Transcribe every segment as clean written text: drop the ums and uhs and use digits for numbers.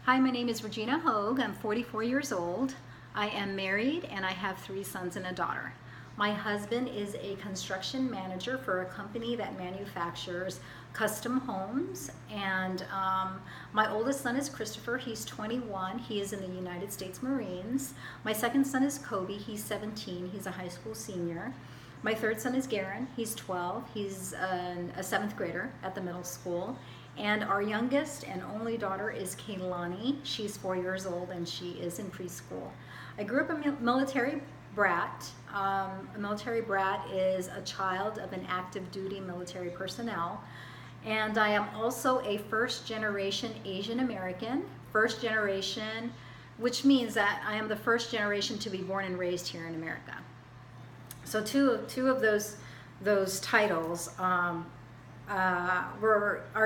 Hi, my name is Regina Hogue. I'm 44 years old. I am married and I have 3 sons and a daughter. My husband is a construction manager for a company that manufactures custom homes. And my oldest son is Christopher. He's 21. He is in the United States Marines. My second son is Kobe. He's 17. He's a high school senior. My third son is Garen. He's 12. He's a 7th grader at the middle school. And our youngest and only daughter is Kaylani. She's 4 years old and she is in preschool. I grew up a military brat. A military brat is a child of an active duty military personnel. And I am also a first generation Asian American. First generation, which means that I am the first generation to be born and raised here in America. So two of those titles are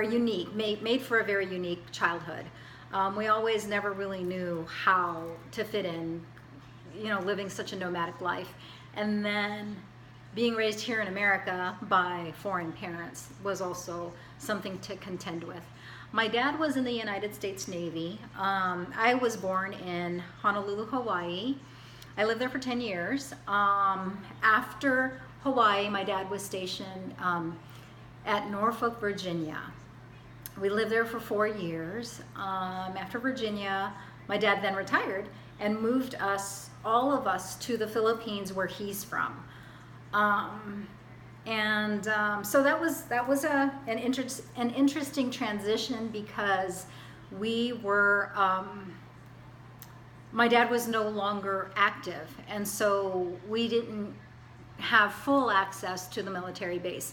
unique, made for a very unique childhood. We always never really knew how to fit in, living such a nomadic life. And then being raised here in America by foreign parents was also something to contend with. My dad was in the United States Navy. I was born in Honolulu, Hawaii. I lived there for 10 years. After Hawaii, my dad was stationed at Norfolk, Virginia. We lived there for 4 years. After Virginia, my dad then retired and moved all of us to the Philippines, where he's from. So that was an interesting transition, because we were, my dad was no longer active, and so we didn't have full access to the military base,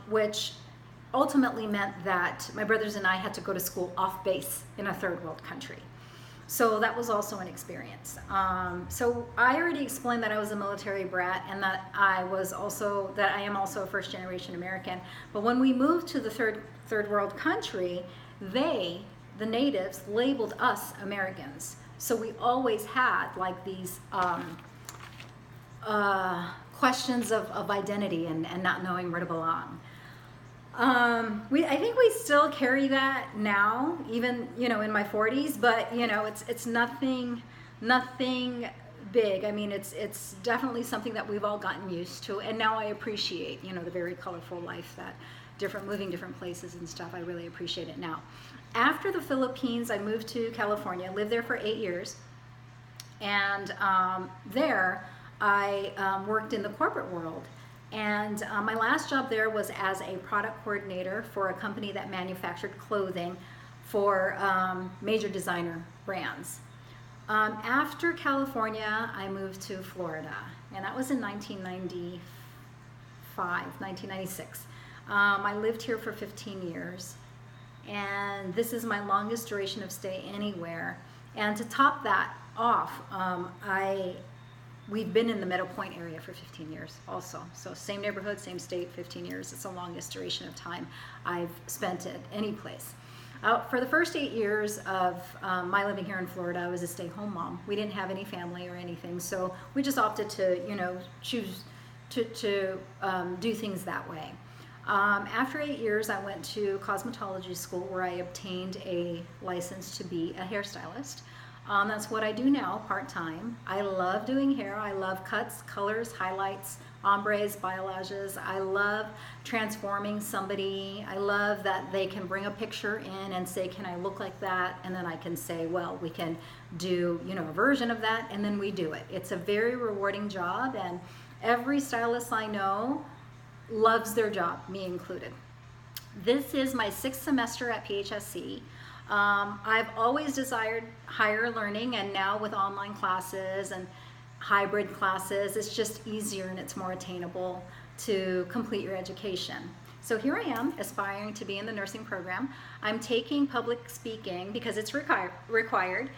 which ultimately meant that my brothers and I had to go to school off base in a third world country. So that was also an experience. So I already explained that I was a military brat and that I am also a first generation American. But when we moved to the third world country, the natives, labeled us Americans. So we always had like these questions of identity and not knowing where to belong. I think we still carry that now, even in my 40s, but it's nothing big. I mean, it's definitely something that we've all gotten used to, and now I appreciate the very colorful life that moving different places and stuff. I really appreciate it now. After the Philippines, I moved to California. Lived there for 8 years, and there I worked in the corporate world. And my last job there was as a product coordinator for a company that manufactured clothing for major designer brands. After California, I moved to Florida, and that was in 1996. I lived here for 15 years, and this is my longest duration of stay anywhere. And to top that off, we've been in the Meadow Point area for 15 years also. So same neighborhood, same state, 15 years. It's the longest duration of time I've spent at any place. For the first 8 years of my living here in Florida, I was a stay-home mom. We didn't have any family or anything, so we just opted to, choose to do things that way. After 8 years, I went to cosmetology school, where I obtained a license to be a hairstylist. That's what I do now, part-time. I love doing hair. I love cuts, colors, highlights, ombres, balayages. I love transforming somebody. I love that they can bring a picture in and say, can I look like that? And then I can say, well, we can do, a version of that, and then we do it. It's a very rewarding job, and every stylist I know loves their job, me included. This is my 6th semester at PHSC. I've always desired higher learning, and now with online classes and hybrid classes, it's just easier and it's more attainable to complete your education. So here I am, aspiring to be in the nursing program. I'm taking public speaking because it's required.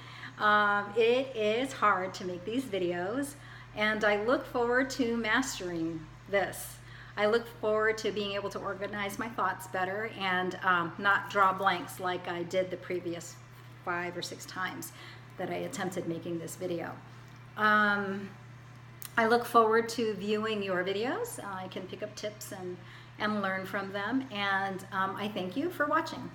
It is hard to make these videos, and I look forward to mastering this. I look forward to being able to organize my thoughts better and not draw blanks like I did the previous 5 or 6 times that I attempted making this video. I look forward to viewing your videos. I can pick up tips and learn from them, and I thank you for watching.